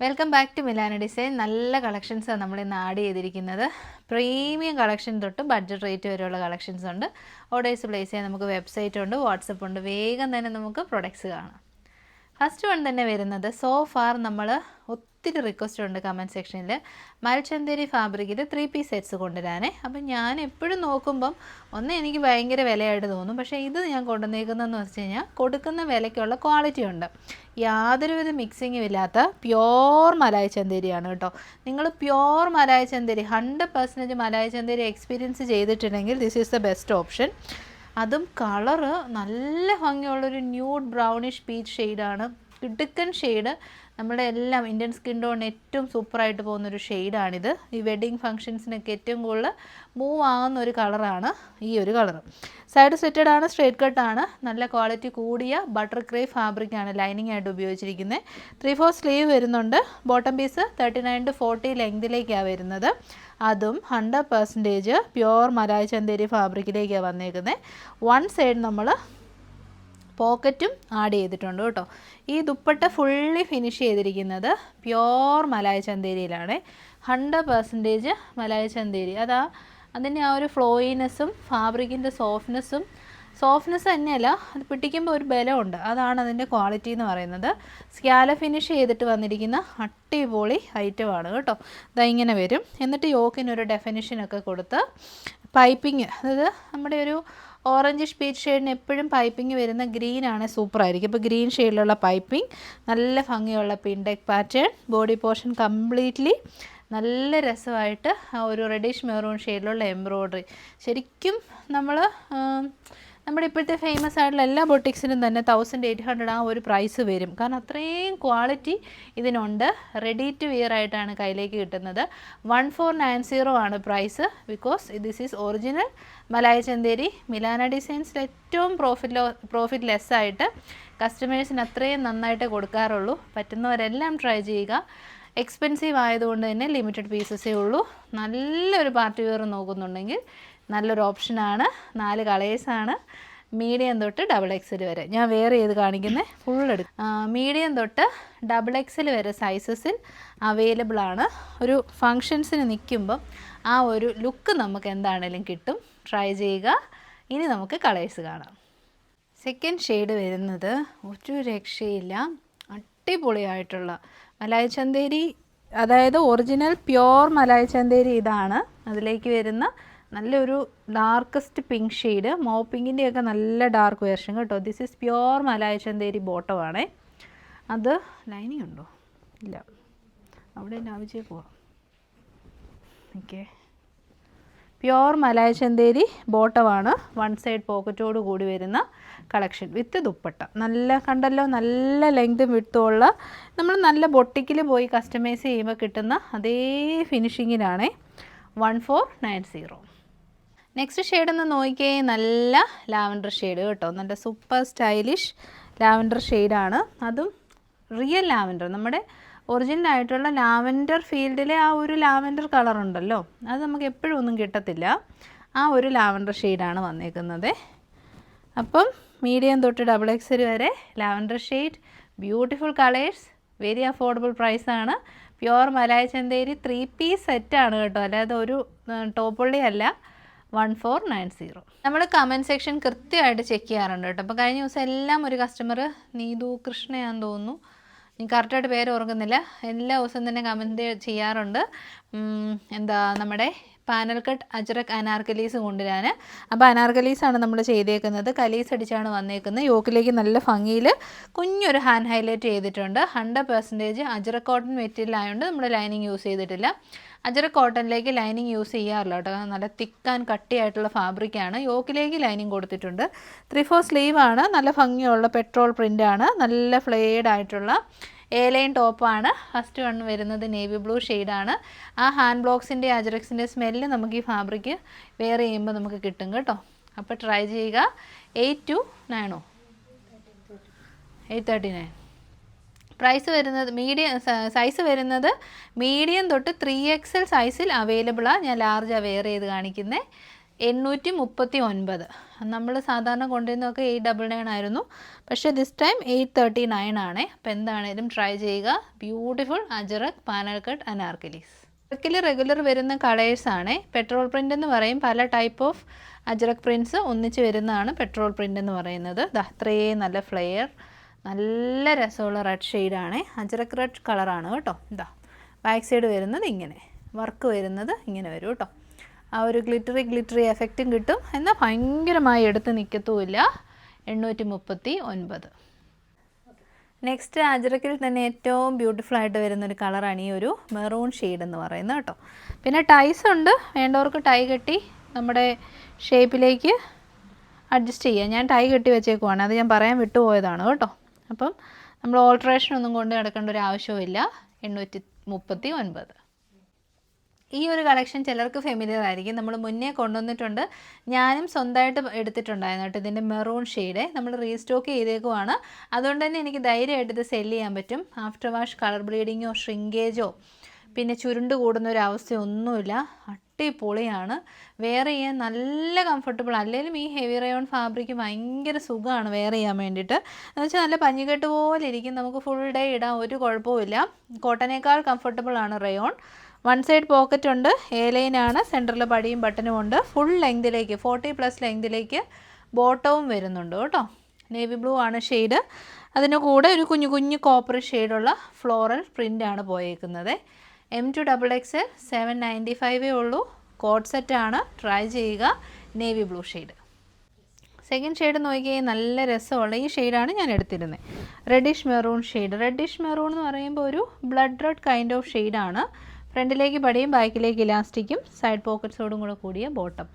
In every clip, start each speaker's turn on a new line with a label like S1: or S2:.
S1: Welcome back to Milana design. നല്ല കളക്ഷൻസാണ് നമ്മൾ ഇന്ന് ആഡ് ചെയ്തിരിക്കുന്നത്. പ്രീമിയം കളക്ഷൻ തൊട്ട് ബഡ്ജറ്റ് റേറ്റ് വരെയുള്ള കളക്ഷൻസ് ഉണ്ട്. ഓർഡേഴ്സ് പ്ലേസ് ചെയ്യാൻ നമുക്ക് വെബ്സൈറ്റ് ഉണ്ട്, വാട്സപ്പ് ഉണ്ട്. വേഗം തന്നെ നമുക്ക് പ്രൊഡക്ട്സ് കാണാം. ഫസ്റ്റ് വൺ തന്നെ വരുന്നത് സോ ഫാർ നമ്മൾ ഒത്തിരി റിക്വസ്റ്റ് ഉണ്ട് കമൻറ്റ് സെക്ഷനിൽ മൽചന്തേരി ഫാബ്രിക്കിൽ 3 പീസ് സെറ്റ്സ് കൊണ്ടുവരാനേ. അപ്പം ഞാൻ എപ്പോഴും നോക്കുമ്പം എനിക്ക് ഭയങ്കര വിലയായിട്ട് തോന്നും. പക്ഷേ ഇത് ഞാൻ കൊണ്ടുവന്നേക്കുന്നതെന്ന് വെച്ച് കഴിഞ്ഞാൽ കൊടുക്കുന്ന വിലയ്ക്കുള്ള ക്വാളിറ്റി ഉണ്ട്. യാതൊരുവിധ മിക്സിങ്ങും ഇല്ലാത്ത പ്യോർ മലായ് ചന്തേരിയാണ് കേട്ടോ. നിങ്ങൾ പ്യോർ മലായ് ചന്തേരി 100% മലായ് ചന്തേരി എക്സ്പീരിയൻസ് ചെയ്തിട്ടുണ്ടെങ്കിൽ this is the best option. അതും കളറ് നല്ല ഭംഗിയുള്ളൊരു ന്യൂഡ് ബ്രൗണിഷ് പീച്ച് ഷെയ്ഡാണ്. കിടുക്കൻ ഷെയ്ഡ്, നമ്മുടെ എല്ലാം ഇന്ത്യൻ സ്കിൻ ടോണിന് ഏറ്റവും സൂപ്പറായിട്ട് പോകുന്നൊരു ഷെയ്ഡാണിത്. ഈ വെഡ്ഡിങ് ഫംഗ്ഷൻസിനൊക്കെ ഏറ്റവും കൂടുതൽ മൂവ് ആകുന്ന ഒരു കളറാണ് ഈ ഒരു കളറ്. സൈഡ് സെറ്റഡ് ആണ്, സ്ട്രേറ്റ് കട്ടാണ്. നല്ല ക്വാളിറ്റി കൂടിയ ബട്ടർ ക്രേ ഫാബ്രിക്കാണ് ലൈനിങ് ആയിട്ട് ഉപയോഗിച്ചിരിക്കുന്നത്. 3/4 സ്ലീവ് വരുന്നുണ്ട്. ബോട്ടം പീസ് 39 to 40 ലെങ്തിലേക്കാണ് വരുന്നത്. അതും 100% പ്യോർ മലായ് ചന്തേരി ഫാബ്രിക്കിലേക്കാണ് വന്നേക്കുന്നത്. വൺ സൈഡ് നമ്മൾ പോക്കറ്റും ആഡ് ചെയ്തിട്ടുണ്ട് കേട്ടോ. ഈ ദുപ്പട്ട ഫുള്ളി ഫിനിഷ് ചെയ്തിരിക്കുന്നത് പ്യോർ മലായ് ചന്തേരിയിലാണ്. 100% മലായ് ചന്തേരി. അതിൻ്റെ ആ ഒരു ഫ്ലോയിനെസ്സും ഫാബ്രിക്കിൻ്റെ സോഫ്റ്റ്നെസ് തന്നെയല്ല, അത് പിടിക്കുമ്പോൾ ഒരു ബലമുണ്ട്. അതാണ് അതിൻ്റെ ക്വാളിറ്റി എന്ന് പറയുന്നത്. സ്കാല ഫിനിഷ് ചെയ്തിട്ട് വന്നിരിക്കുന്ന അടിപൊളി ഐറ്റമാണ് കേട്ടോ. ഇങ്ങനെ വരും. എന്നിട്ട് യോക്കിനൊരു ഡെഫിനിഷനൊക്കെ കൊടുത്ത് പൈപ്പിങ്, അതായത് നമ്മുടെ ഒരു ഓറഞ്ചിഷ് പീച്ച് ഷെയ്ഡിന് എപ്പോഴും പൈപ്പിംഗ് വരുന്ന ഗ്രീനാണ് സൂപ്പറായിരിക്കും. ഇപ്പോൾ ഗ്രീൻ ഷെയ്ഡിലുള്ള പൈപ്പിംഗ്, നല്ല ഭംഗിയുള്ള പിൻഡെക്ക് പാറ്റേൺ, ബോഡി പോർഷൻ കംപ്ലീറ്റ്ലി നല്ല രസമായിട്ട് ഒരു റെഡിഷ് മെറൂൺ ഷെയ്ഡിലുള്ള എംബ്രോയ്ഡറി. ശരിക്കും നമ്മുടെ ഇപ്പോഴത്തെ ഫേമസ് ആയിട്ടുള്ള എല്ലാ ബൊട്ടിക്സിനും തന്നെ 1800 ആ ഒരു പ്രൈസ് വരും. കാരണം അത്രയും ക്വാളിറ്റി ഇതിനുണ്ട്. റെഡി ടു വിയർ ആയിട്ടാണ് കയ്യിലേക്ക് കിട്ടുന്നത്. 1490 ആണ് price. Because this is original Malai Chanderi. Milana ഡിസൈൻസിൽ ഏറ്റവും പ്രോഫിറ്റ് ലെസ്സായിട്ട് കസ്റ്റമേഴ്സിന് അത്രയും നന്നായിട്ട് കൊടുക്കാറുള്ളൂ. പറ്റുന്നവരെല്ലാം ട്രൈ ചെയ്യുക. എക്സ്പെൻസീവ് ആയതുകൊണ്ട് തന്നെ ലിമിറ്റഡ് പീസസേ ഉള്ളൂ. നല്ലൊരു പാർട്ടി വെയർ നോക്കുന്നുണ്ടെങ്കിൽ നല്ലൊരു ഓപ്ഷനാണ്. 4 കളേഴ്സാണ്, മീഡിയം തൊട്ട് XXL വരെ. ഞാൻ വേറെ ചെയ്ത് കാണിക്കുന്നത് ഫുൾ എടുക്കും. മീഡിയം തൊട്ട് XXL വരെ സൈസസിൽ അവൈലബിൾ ആണ്. ഒരു ഫങ്ഷൻസിന് നിൽക്കുമ്പം ആ ഒരു ലുക്ക് നമുക്ക് എന്താണേലും കിട്ടും. ട്രൈ ചെയ്യുക. ഇനി നമുക്ക് കളേഴ്സ് കാണാം. സെക്കൻഡ് ഷെയ്ഡ് വരുന്നത് ഒരു രക്ഷയില്ല, അടിപൊളിയായിട്ടുള്ള മലായ് ചന്തേരി, അതായത് ഒറിജിനൽ പ്യോർ മലായ് ചന്തേരി ഇതാണ്. അതിലേക്ക് വരുന്ന നല്ലൊരു ഡാർക്കസ്റ്റ് പിങ്ക് ഷെയ്ഡ്, പിങ്കിൻ്റെയൊക്കെ നല്ല ഡാർക്ക് വേർഷൻ കേട്ടോ. This is pure Malai Chanderi ബോട്ടമാണേ. അത് ലൈനിങ് ഉണ്ടോ? ഇല്ല, അവിടെ ലാഭിച്ചേ പോവാം. ഓക്കെ, പ്യോർ മലായ് ചന്തേരി ബോട്ടമാണ്. വൺ സൈഡ് പോക്കറ്റോട് കൂടി വരുന്ന കളക്ഷൻ വിത്ത് ദുപ്പട്ട. കണ്ടല്ലോ, നല്ല ലെങ്തും വിട്ടുമുള്ള, നമ്മൾ നല്ല ബൊട്ടിക്കിൽ പോയി കസ്റ്റമൈസ് ചെയ്യുമ്പോൾ കിട്ടുന്ന അതേ ഫിനിഷിങ്ങിനാണ്. 1490. നെക്സ്റ്റ് ഷെയ്ഡ് ഒന്ന് നോക്കിയേ, നല്ല ലാവൻഡർ ഷെയ്ഡ് കേട്ടോ. നല്ല സൂപ്പർ സ്റ്റൈലിഷ് ലാവൻഡർ ഷെയ്ഡാണ്. അതും റിയൽ ലാവൻഡർ, നമ്മുടെ ഒറിജിനലായിട്ടുള്ള ലാവൻഡർ ഫീൽഡിലെ ആ ഒരു ലാവൻഡർ കളറുണ്ടല്ലോ, അത് നമുക്ക് എപ്പോഴും ഒന്നും കിട്ടത്തില്ല. ആ ഒരു ലാവൻഡർ ഷെയ്ഡാണ് വന്നേക്കുന്നത്. അപ്പം മീഡിയം തൊട്ട് XXL വരെ lavender shade, beautiful colours, very affordable പ്രൈസാണ്. പ്യോർ മലായ് ചന്തേരി 3 പീസ് സെറ്റാണ് കേട്ടോ, അല്ലാതെ ഒരു ടോപ്പുള്ളി അല്ല. 1490. നമ്മൾ കമൻറ്റ് സെക്ഷൻ കൃത്യമായിട്ട് ചെക്ക് ചെയ്യാറുണ്ട് കേട്ടോ. അപ്പോൾ കഴിഞ്ഞ ദിവസം എല്ലാം ഒരു കസ്റ്റമർ, നീതു കൃഷ്ണയാന്ന് തോന്നുന്നു, എനിക്ക് കറക്റ്റായിട്ട് പേര് ഓർക്കുന്നില്ല, എല്ലാ ദിവസവും തന്നെ കമൻറ്റ് ചെയ്യാറുണ്ട്. നമ്മുടെ പാനൽ കട്ട് അജ്രക് അനാർക്കലീസ് കൊണ്ടുവരാൻ. അപ്പോൾ അനാർക്കലീസാണ് നമ്മൾ ചെയ്തേക്കുന്നത്. കലീസ് അടിച്ചാണ് വന്നേക്കുന്നത്. യോക്കിലേക്ക് നല്ല ഭംഗിയിൽ കുഞ്ഞൊരു ഹാൻഡ് ഹൈലൈറ്റ് ചെയ്തിട്ടുണ്ട്. 100% അജ്രക് കോട്ടൺ മെറ്റീരിയൽ ആയതുകൊണ്ട് നമ്മൾ ലൈനിങ് യൂസ് ചെയ്തിട്ടില്ല. അജ്രക് കോട്ടണിലേക്ക് ലൈനിങ് യൂസ് ചെയ്യാറില്ല കേട്ടോ. നല്ല തിക്ക് ആൻഡ് കട്ടിയായിട്ടുള്ള ഫാബ്രിക്കാണ്. യോക്കിലേക്ക് ലൈനിങ് കൊടുത്തിട്ടുണ്ട്. 3/4 സ്ലീവാണ്. നല്ല ഭംഗിയുള്ള പെട്രോൾ പ്രിൻ്റാണ്. നല്ല ഫ്ലെയർഡ് ആയിട്ടുള്ള ലൈൻ ടോപ്പാണ്. ഫസ്റ്റ് വൺ വരുന്നത് നേവി ബ്ലൂ ഷെയ്ഡാണ്. ആ ഹാൻഡ് ബ്ലോക്സിൻ്റെ അജറക്സിൻ്റെ സ്മെല്ല് നമുക്ക് ഈ ഫാബ്രിക്ക് വെയർ ചെയ്യുമ്പോൾ നമുക്ക് കിട്ടും കേട്ടോ. അപ്പോൾ ട്രൈ ചെയ്യുക. 829 839 പ്രൈസ് വരുന്നത്. സൈസ് വരുന്നത് മീഡിയം തൊട്ട് 3XL സൈസിൽ അവൈലബിളാണ്. ഞാൻ ലാർജാണ് വെയർ ചെയ്ത് കാണിക്കുന്നത്. 839. നമ്മൾ സാധാരണ കൊണ്ടുവരുന്നതൊക്കെ 899 ആയിരുന്നു, പക്ഷേ ദിസ് ടൈം 839 ആണ്. അപ്പോൾ എന്താണേലും ട്രൈ ചെയ്യുക. Beautiful Ajrak panel cut Anarkalis. അജറക്കിൽ റെഗുലർ വരുന്ന കളേഴ്സാണ്. പെട്രോൾ പ്രിൻ്റ് എന്ന് പറയും. പല ടൈപ്പ് ഓഫ് അജറക് പ്രിൻറ്റ്സ് ഒന്നിച്ച് വരുന്നതാണ് പെട്രോൾ പ്രിൻ്റ് എന്ന് പറയുന്നത്. അത്രയും നല്ല ഫ്ലെയർ, നല്ല രസമുള്ള റെഡ് ഷെയ്ഡാണ്. അജറക് റെഡ് കളറാണ് കേട്ടോ. ബാക്ക് സൈഡ് വരുന്നത് ഇങ്ങനെ, വർക്ക് വരുന്നത് ഇങ്ങനെ വരും കേട്ടോ. ആ ഒരു ഗ്ലിറ്ററി എഫക്റ്റും കിട്ടും, എന്നാൽ ഭയങ്കരമായി എടുത്ത് നിൽക്കത്തുമില്ല. 839. നെക്സ്റ്റ് അജറക്കിൽ തന്നെ ഏറ്റവും ബ്യൂട്ടിഫുൾ ആയിട്ട് വരുന്നൊരു കളറാണ് ഈ ഒരു മെറൂൺ ഷെയ്ഡ് എന്ന് പറയുന്നത് കേട്ടോ. പിന്നെ ടൈസ് ഉണ്ട്, വേണ്ടവർക്ക് ടൈ കെട്ടി നമ്മുടെ ഷേപ്പിലേക്ക് അഡ്ജസ്റ്റ് ചെയ്യാം. ഞാൻ ടൈ കെട്ടി വെച്ചേക്കുവാണ്, അത് ഞാൻ പറയാൻ വിട്ടുപോയതാണ് കേട്ടോ. അപ്പം നമ്മൾ ഓൾട്രേഷൻ ഒന്നും കൊണ്ട് നടക്കേണ്ട ഒരു ആവശ്യമില്ല. 839. ഈ ഒരു കളക്ഷൻ ചിലർക്ക് ഫെമിലിയർ ആയിരിക്കും. നമ്മൾ മുന്നേ കൊണ്ടുവന്നിട്ടുണ്ട്, ഞാനും സ്വന്തമായിട്ട് എടുത്തിട്ടുണ്ടായിരുന്നു കേട്ടോ. ഇതിൻ്റെ മെറൂൺ ഷെയ്ഡ് നമ്മൾ റീസ്റ്റോക്ക് ചെയ്തേക്കുവാണ്. അതുകൊണ്ട് തന്നെ എനിക്ക് ധൈര്യമായിട്ട് ഇത് സെല്ല് ചെയ്യാൻ പറ്റും. ആഫ്റ്റർ വാഷ് കളർ ബ്ലീഡിങ്ങോ ഷ്രിങ്കേജോ പിന്നെ ചുരുണ്ട് കൂടുന്ന ഒരു അവസ്ഥയൊന്നുമില്ല. അടിപൊളിയാണ്, വെയർ ചെയ്യാൻ നല്ല കംഫർട്ടബിൾ. അല്ലെങ്കിലും ഈ ഹെവി റയോൺ ഫാബ്രിക് ഭയങ്കര സുഖമാണ് വെയർ ചെയ്യാൻ വേണ്ടിയിട്ട്. എന്ന് വെച്ചാൽ നല്ല പഞ്ഞിക്കെട്ട് പോലെ ഇരിക്കും, നമുക്ക് ഫുൾ ഡേ ഇടാൻ ഒരു കുഴപ്പമില്ല. കോട്ടനേക്കാൾ കംഫർട്ടബിൾ ആണ് റയോൺ. വൺ സൈഡ് പോക്കറ്റ് ഉണ്ട്, എ ലൈനാണ്, സെൻറ്ററിൽ പടിയും ബട്ടനും ഉണ്ട്. ഫുൾ ലെങ്തിലേക്ക് 40+ ലെങ്തിലേക്ക് ബോട്ടവും വരുന്നുണ്ട് കേട്ടോ. നേവി ബ്ലൂ ആണ് ഷെയ്ഡ്. അതിന് കൂടെ ഒരു കുഞ്ഞു കുഞ്ഞു കോപ്പർ ഷെയ്ഡുള്ള ഫ്ലോറൽ പ്രിൻ്റാണ് പോയേക്കുന്നത്. M2XXL 795 ഉള്ളൂ. കോഡ് സെറ്റാണ്, ട്രൈ ചെയ്യുക. Navy blue shade. Second shade നോക്കിയാൽ നല്ല രസമുള്ള ഈ ഷെയ്ഡാണ് ഞാൻ എടുത്തിരുന്നത്. Reddish maroon shade. Reddish maroon എന്ന് പറയുമ്പോൾ ഒരു ബ്ലഡ് റെഡ് കൈൻഡ് ഓഫ് ഷെയ്ഡാണ്. ഫ്രണ്ടിലേക്ക് പടിയും ബാക്കിലേക്ക് ഇലാസ്റ്റിക്കും സൈഡ് പോക്കറ്റ്സോടും കൂടെ കൂടിയ bottom.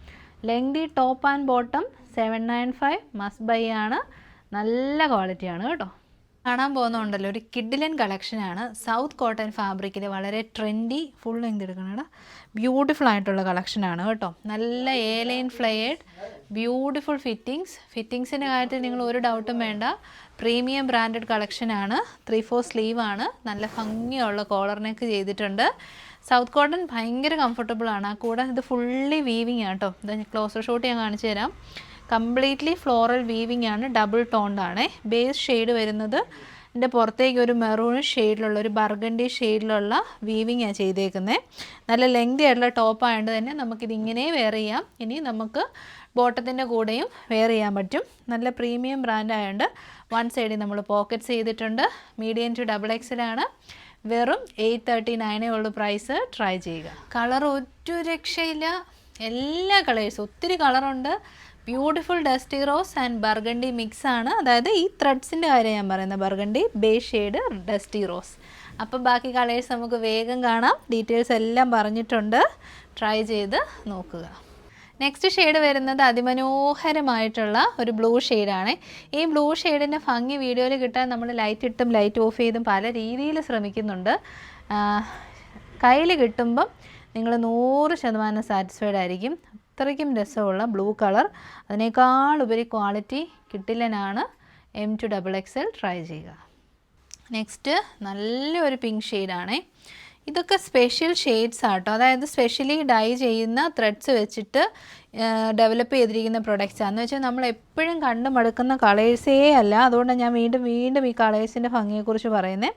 S1: Lengthy top and bottom 795 must by ആണ്. നല്ല ക്വാളിറ്റിയാണ് കേട്ടോ. കാണാൻ പോകുന്നുണ്ടല്ലോ ഒരു കിഡിലൻ കളക്ഷനാണ്. സൗത്ത് കോട്ടൺ ഫാബ്രിക്കിൽ വളരെ ട്രെൻഡി, ഫുൾ ലെങ്ത് എടുക്കണ ബ്യൂട്ടിഫുൾ ആയിട്ടുള്ള കളക്ഷനാണ് കേട്ടോ. നല്ല എ ലൈൻ ഫ്ലെയേഡ് ബ്യൂട്ടിഫുൾ ഫിറ്റിങ്സിൻ്റെ കാര്യത്തിൽ നിങ്ങൾ ഒരു ഡൗട്ടും വേണ്ട. പ്രീമിയം ബ്രാൻഡഡ് കളക്ഷനാണ്. 3/4 സ്ലീവ് ആണ്. നല്ല ഭംഗിയുള്ള കോളർ നെക്ക് ചെയ്തിട്ടുണ്ട്. സൗത്ത് കോട്ടൺ ഭയങ്കര കംഫർട്ടബിൾ ആണ്. കൂടെ ഇത് ഫുള്ളി വീവിങ് ആണ് കേട്ടോ. ഇത് ക്ലോസർ ഷോട്ട് ഞാൻ കാണിച്ചു തരാം. കംപ്ലീറ്റ്ലി ഫ്ലോറൽ വീവിങ് ആണ്, ഡബിൾ ടോൺഡ് ആണ്. ബേസ് ഷെയ്ഡ് വരുന്നത് ഇതിൻ്റെ പുറത്തേക്ക് ഒരു മെറൂൺ ഷെയ്ഡിലുള്ള ഒരു ബർഗണ്ടി ഷെയ്ഡിലുള്ള വീവിങ്ങാണ് ചെയ്തേക്കുന്നത്. നല്ല ലെങ്തി ആയിട്ടുള്ള ടോപ്പായതുകൊണ്ട് തന്നെ നമുക്കിതിങ്ങനെ വെയർ ചെയ്യാം. ഇനി നമുക്ക് ബോട്ടത്തിൻ്റെ കൂടെയും വെയർ ചെയ്യാൻ പറ്റും. നല്ല പ്രീമിയം ബ്രാൻഡ് ആയതുകൊണ്ട് വൺ സൈഡിൽ നമ്മൾ പോക്കറ്റ്സ് ചെയ്തിട്ടുണ്ട്. മീഡിയം ടു XXL ആണ്. വെറും 839 ഉള്ളൂ പ്രൈസ്. ട്രൈ ചെയ്യുക. കളർ ഒരു രക്ഷയില്ല, എല്ലാ കളേഴ്സും ഒത്തിരി കളറുണ്ട്. Beautiful dusty rose and burgundy mix ആണ്. അതായത് ഈ ത്രെഡ്സിൻ്റെ കാര്യം ഞാൻ പറയുന്നത്, burgundy, base shade, dusty rose. അപ്പം ബാക്കി കളേഴ്സ് നമുക്ക് വേഗം കാണാം. ഡീറ്റെയിൽസ് എല്ലാം പറഞ്ഞിട്ടുണ്ട്, ട്രൈ ചെയ്ത് നോക്കുക. നെക്സ്റ്റ് ഷെയ്ഡ് വരുന്നത് അതിമനോഹരമായിട്ടുള്ള ഒരു ബ്ലൂ ഷെയ്ഡാണ്. ഈ ബ്ലൂ ഷെയ്ഡിൻ്റെ ഭംഗി വീഡിയോയിൽ കിട്ടാൻ നമ്മൾ ലൈറ്റ് ഇട്ടും ലൈറ്റ് ഓഫ് ചെയ്തും പല രീതിയിൽ ശ്രമിക്കുന്നുണ്ട്. കയ്യിൽ കിട്ടുമ്പം നിങ്ങൾ 100% സാറ്റിസ്ഫൈഡ് ആയിരിക്കും. അത്രയ്ക്കും രസമുള്ള ബ്ലൂ കളർ, അതിനേക്കാൾ ഉപരി ക്വാളിറ്റി കിട്ടില്ലനാണ്. M2XXL ട്രൈ ചെയ്യുക. നെക്സ്റ്റ് നല്ലൊരു പിങ്ക് ഷെയ്ഡാണ്. ഇതൊക്കെ സ്പെഷ്യൽ ഷെയ്ഡ്സ് ആട്ടോ. അതായത് സ്പെഷ്യലി ഡൈ ചെയ്യുന്ന ത്രെഡ്സ് വെച്ചിട്ട് ഡെവലപ്പ് ചെയ്തിരിക്കുന്ന പ്രൊഡക്റ്റ്സ് ആണെന്ന് വെച്ചാൽ നമ്മൾ എപ്പോഴും കണ്ടു മടുക്കുന്ന കളേഴ്സേ അല്ല. അതുകൊണ്ടാണ് ഞാൻ വീണ്ടും ഈ കളേഴ്സിൻ്റെ ഭംഗിയെക്കുറിച്ച് പറയുന്നത്.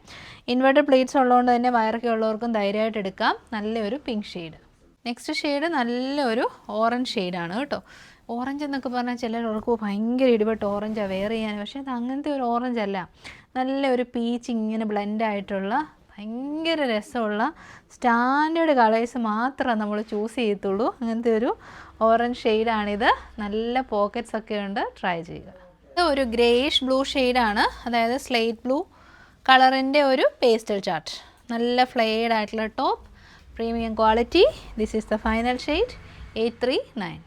S1: ഇൻവെർട്ടഡ് പ്ലേറ്റ്സ് ഉള്ളതുകൊണ്ട് തന്നെ വയറൊക്കെ ഉള്ളവർക്കും ധൈര്യമായിട്ട് എടുക്കാം. നല്ലൊരു പിങ്ക് ഷെയ്ഡ്. നെക്സ്റ്റ് ഷെയ്ഡ് നല്ലൊരു ഓറഞ്ച് ഷെയ്ഡാണ് കേട്ടോ. ഓറഞ്ച് എന്നൊക്കെ പറഞ്ഞാൽ ചിലർക്ക് ഭയങ്കര ഇടിപെട്ട് ഓറഞ്ചാണ് വെയർ ചെയ്യാൻ, പക്ഷേ അത് അങ്ങനത്തെ ഒരു ഓറഞ്ച് അല്ല. നല്ലൊരു പീച്ച് ഇങ്ങനെ ബ്ലെൻഡായിട്ടുള്ള ഭയങ്കര രസമുള്ള സ്റ്റാൻഡേർഡ് കളേഴ്സ് മാത്രമേ നമ്മൾ ചൂസ് ചെയ്യത്തുള്ളൂ. അങ്ങനത്തെ ഒരു ഓറഞ്ച് ഷെയ്ഡാണിത്. നല്ല പോക്കറ്റ്സ് ഒക്കെ ഉണ്ട്, ട്രൈ ചെയ്യുക. ഇത് ഒരു ഗ്രേയിഷ് ബ്ലൂ ഷെയ്ഡാണ്. അതായത് സ്ലേറ്റ് ബ്ലൂ കളറിൻ്റെ ഒരു പേസ്റ്റൽ ചാർട്ട്. നല്ല ഫ്ലെയ്ഡ് ആയിട്ടുള്ള top, premium quality. This is the final shade 839.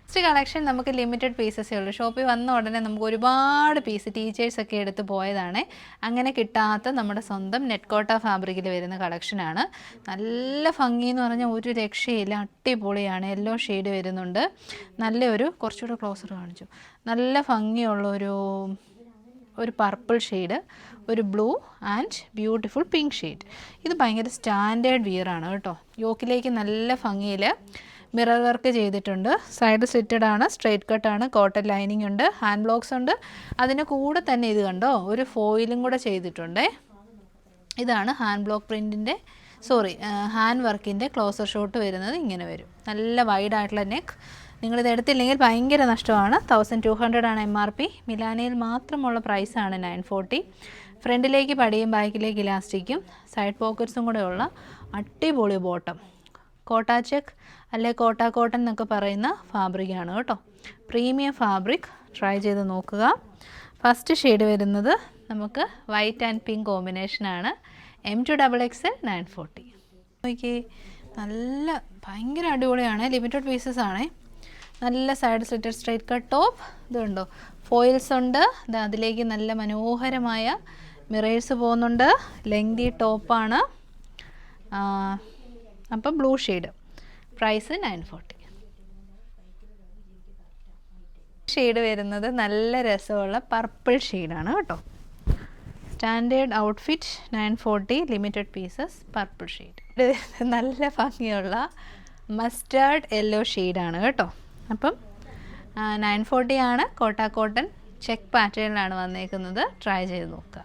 S1: Next collection നമുക്ക് ലിമിറ്റഡ് പീസസേ ഉള്ളൂ. ഷോപ്പിൽ വന്ന ഉടനെ നമുക്ക് ഒരുപാട് പീസ് ടീച്ചേഴ്സൊക്കെ എടുത്ത് പോയതാണ്. അങ്ങനെ കിട്ടാത്ത നമ്മുടെ സ്വന്തം നെറ്റ്കോട്ട ഫാബ്രിക്കിൽ വരുന്ന കളക്ഷനാണ്. നല്ല ഭംഗി എന്ന് പറഞ്ഞാൽ ഒരു രക്ഷയില്ല, അടിപൊളിയാണ്. യെല്ലോ ഷെയ്ഡ് വരുന്നുണ്ട്. നല്ലൊരു കുറച്ചുകൂടെ ക്ലോസർ കാണിച്ചു. നല്ല ഭംഗിയുള്ള ഒരു പർപ്പിൾ ഷെയ്ഡ്, ഒരു blue and beautiful pink shade. ഇത് ഭയങ്കര സ്റ്റാൻഡേർഡ് വിയറാണ് കേട്ടോ. യോക്കിലേക്ക് നല്ല ഭംഗിയിൽ മിറർ വർക്ക് ചെയ്തിട്ടുണ്ട്. സൈഡ് സ്ലിറ്റഡ് ആണ്, സ്ട്രെയിറ്റ് കട്ടാണ്, കോട്ടൺ ലൈനിങ് ഉണ്ട്, ഹാൻഡ് ബ്ലോക്സ് ഉണ്ട്. അതിന് കൂടെ തന്നെ ഇത് കണ്ടോ ഒരു ഫോയിലും കൂടെ ചെയ്തിട്ടുണ്ട്. ഇതാണ് ഹാൻഡ് ബ്ലോക്ക് പ്രിൻറ്റിൻ്റെ ഹാൻഡ് വർക്കിൻ്റെ ക്ലോസർ ഷോട്ട് വരുന്നത്. ഇങ്ങനെ വരും. നല്ല വൈഡ് ആയിട്ടുള്ള നെക്ക്. നിങ്ങളിത് എടുത്തില്ലെങ്കിൽ ഭയങ്കര നഷ്ടമാണ്. 1200 ആണ് MRP. മിലാനയിൽ മാത്രമുള്ള പ്രൈസാണ് 940. ഫ്രണ്ടിലേക്ക് പടിയും ബാക്കിലേക്ക് ഇലാസ്റ്റിക്കും സൈഡ് പോക്കറ്റ്സും കൂടെ ഉള്ള അടിപൊളി ബോട്ടം. കോട്ടാ ചെക്ക് അല്ലെ കോട്ടാ കോട്ടൺ എന്നൊക്കെ പറയുന്ന ഫാബ്രിക്കാണ് കേട്ടോ. Premium fabric. ട്രൈ ചെയ്ത് നോക്കുക. ഫസ്റ്റ് ഷെയ്ഡ് വരുന്നത് നമുക്ക് വൈറ്റ് ആൻഡ് പിങ്ക് കോമ്പിനേഷനാണ്. M2XXL 940. നോക്കിയേ, നല്ല ഭയങ്കര അടിപൊളിയാണ്. ലിമിറ്റഡ് പീസസ് ആണ്. നല്ല side slitted straight cut top. ഇതുണ്ടോ ഫോയിൽസ് ഉണ്ട്. അതിലേക്ക് നല്ല മനോഹരമായ മിറേഴ്സ് പോകുന്നുണ്ട്. ലെങ്തി ടോപ്പാണ്. അപ്പം ബ്ലൂ ഷെയ്ഡ്. പ്രൈസ് 940. ഷെയ്ഡ് വരുന്നത് നല്ല രസമുള്ള പർപ്പിൾ ഷെയ്ഡാണ് കേട്ടോ. Standard outfit 940. Limited pieces. Purple shade. നല്ല ഭംഗിയുള്ള മസ്റ്റാർഡ് യെല്ലോ ഷെയ്ഡാണ് കേട്ടോ. അപ്പം 940 ആണ്. കോട്ടാ കോട്ടൺ ചെക്ക് പാറ്റേണിലാണ് വന്നേക്കുന്നത്. ട്രൈ ചെയ്ത് നോക്കുക.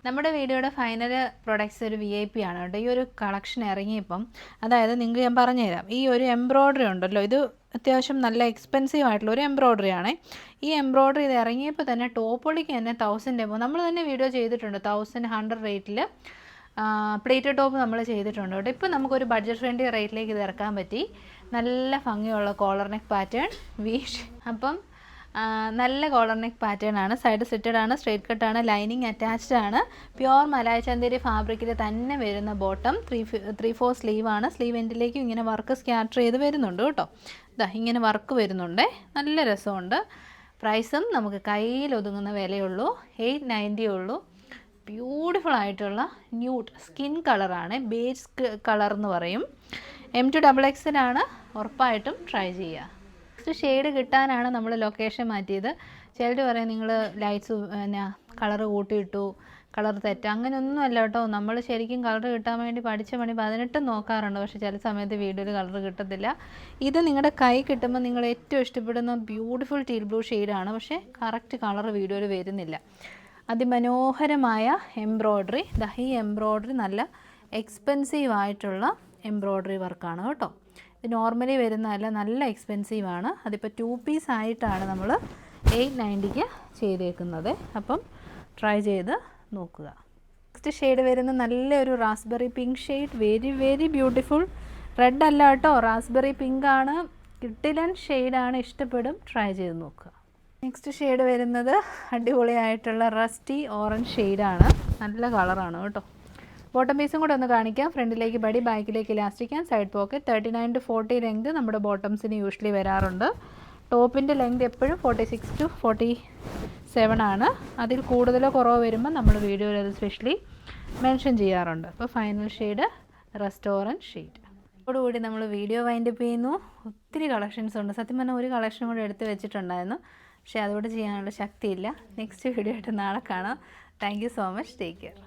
S1: നമ്മുടെ വീഡിയോയുടെ ഫൈനൽ പ്രൊഡക്ട്സ് ഒരു VIP ആണ് കേട്ടോ. ഈ ഒരു കളക്ഷൻ ഇറങ്ങിയപ്പം, അതായത് നിങ്ങൾക്ക് ഞാൻ പറഞ്ഞുതരാം. ഈ ഒരു എംബ്രോയ്ഡറി ഉണ്ടല്ലോ, ഇത് അത്യാവശ്യം നല്ല എക്സ്പെൻസീവ് ആയിട്ടുള്ള ഒരു എംബ്രോയ്ഡറി ആണ്. ഈ എംബ്രോയ്ഡറി ഇത് ഇറങ്ങിയപ്പോൾ തന്നെ ടോപ്പൊളിക്ക് തന്നെ 1000 എബോ നമ്മൾ തന്നെ വീഡിയോ ചെയ്തിട്ടുണ്ട്. 1100 റേറ്റിൽ പ്ലേറ്റഡ് ടോപ്പ് നമ്മൾ ചെയ്തിട്ടുണ്ട് കേട്ടോ. ഇപ്പോൾ നമുക്കൊരു ബഡ്ജറ്റ് ഫ്രണ്ട്ലി റേറ്റിലേക്ക് ഇത് ഇറക്കാൻ പറ്റി. നല്ല ഭംഗിയുള്ള കോളർ നെക്ക് പാറ്റേൺ അപ്പം നല്ല കോളർ നെക്ക് പാറ്റേൺ ആണ്. സൈഡ് സ്ലിറ്റഡ് ആണ്, സ്ട്രെയിറ്റ് കട്ടാണ്, ലൈനിങ് അറ്റാച്ച്ഡ് ആണ്. പ്യുവർ മലായ് ചന്തേരി ഫാബ്രിക്കിൽ തന്നെ വരുന്ന ബോട്ടം. 3/4 സ്ലീവ് ആണ്. സ്ലീവ് എൻഡിലേക്കും ഇങ്ങനെ വർക്ക് സ്കാറ്റർ ചെയ്ത് വരുന്നുണ്ട് കേട്ടോ. ഇങ്ങനെ വർക്ക് വരുന്നുണ്ട്. നല്ല രസമുണ്ട്. പ്രൈസും നമുക്ക് കയ്യിൽ ഒതുങ്ങുന്ന വിലയുള്ളൂ. 890 ഉള്ളൂ. ബ്യൂട്ടിഫുൾ ആയിട്ടുള്ള ന്യൂഡ് സ്കിൻ കളറാണ്. ബേജ് കളർ എന്ന് പറയും. M2XXL ആണ്. ഉറപ്പായിട്ടും ട്രൈ ചെയ്യുക. നെക്സ്റ്റ് ഷെയ്ഡ് കിട്ടാനാണ് നമ്മൾ ലൊക്കേഷൻ മാറ്റിയത്. ചിലർ പറയും നിങ്ങൾ ലൈറ്റ്സ് കളറ് കൂട്ടിയിട്ടു, കളർ തെറ്റ. അങ്ങനെയൊന്നും അല്ല കേട്ടോ. നമ്മൾ ശരിക്കും കളർ കിട്ടാൻ വേണ്ടി പഠിച്ച പണി 18 നോക്കാറുണ്ട്. പക്ഷേ ചില സമയത്ത് വീഡിയോയിൽ കളർ കിട്ടത്തില്ല. ഇത് നിങ്ങളുടെ കൈ കിട്ടുമ്പോൾ നിങ്ങൾ ഏറ്റവും ഇഷ്ടപ്പെടുന്ന ബ്യൂട്ടിഫുൾ ടീൽ ബ്ലൂ ഷെയ്ഡാണ്. പക്ഷേ കറക്റ്റ് കളർ വീഡിയോയിൽ വരുന്നില്ല. അതിമനോഹരമായ എംബ്രോയ്ഡറി. ഈ എംബ്രോയ്ഡറി നല്ല എക്സ്പെൻസീവ് ആയിട്ടുള്ള എംബ്രോയ്ഡറി വർക്കാണ് കേട്ടോ. ഇത് നോർമലി വരുന്നതല്ല, നല്ല എക്സ്പെൻസീവാണ്. അതിപ്പോൾ 2 പീസ് ആയിട്ടാണ് നമ്മൾ 890 ചെയ്തേക്കുന്നത്. അപ്പം ട്രൈ ചെയ്ത് നോക്കുക. നെക്സ്റ്റ് ഷെയ്ഡ് വരുന്ന നല്ലൊരു raspberry pink shade. Very very beautiful. Red അല്ല കേട്ടോ, റാസ്ബെറി പിങ്ക് ആണ്. കിട്ടിലൻ ഷെയ്ഡാണ്. ഇഷ്ടപ്പെടും. ട്രൈ ചെയ്ത് നോക്കുക. നെക്സ്റ്റ് ഷെയ്ഡ് വരുന്നത് അടിപൊളിയായിട്ടുള്ള റസ്റ്റി ഓറഞ്ച് ഷെയ്ഡാണ്. നല്ല കളറാണ് കേട്ടോ. ബോട്ടം പീസും കൂടെ ഒന്ന് കാണിക്കാം. ഫ്രണ്ടിലേക്ക് ബടി, ബാക്കിലേക്ക് elastic and side pocket. 39 to 40 length നമ്മുടെ ബോട്ടംസിന് യൂഷ്വലി വരാറുണ്ട്. ടോപ്പിൻ്റെ ലെങ്ത് എപ്പോഴും 46 to 47 ആണ്. അതിൽ കൂടുതലോ കുറവോ വരുമ്പോൾ നമ്മൾ വീഡിയോയിൽ അത് സ്പെഷ്യലി മെൻഷൻ ചെയ്യാറുണ്ട്. അപ്പോൾ final shade rest orange shade. അതോടുകൂടി നമ്മൾ വീഡിയോ വൈൻഡപ്പ് ചെയ്യുന്നു. ഒത്തിരി കളക്ഷൻസ് ഉണ്ട്. സത്യം പറഞ്ഞാൽ ഒരു കളക്ഷൻ കൂടെ എടുത്ത് വെച്ചിട്ടുണ്ടായിരുന്നു. പക്ഷേ അതുകൊണ്ട് ചെയ്യാനുള്ള ശക്തിയില്ല. നെക്സ്റ്റ് വീഡിയോ ആയിട്ട് നാളെ കാണാം. Thank you so much. Take care.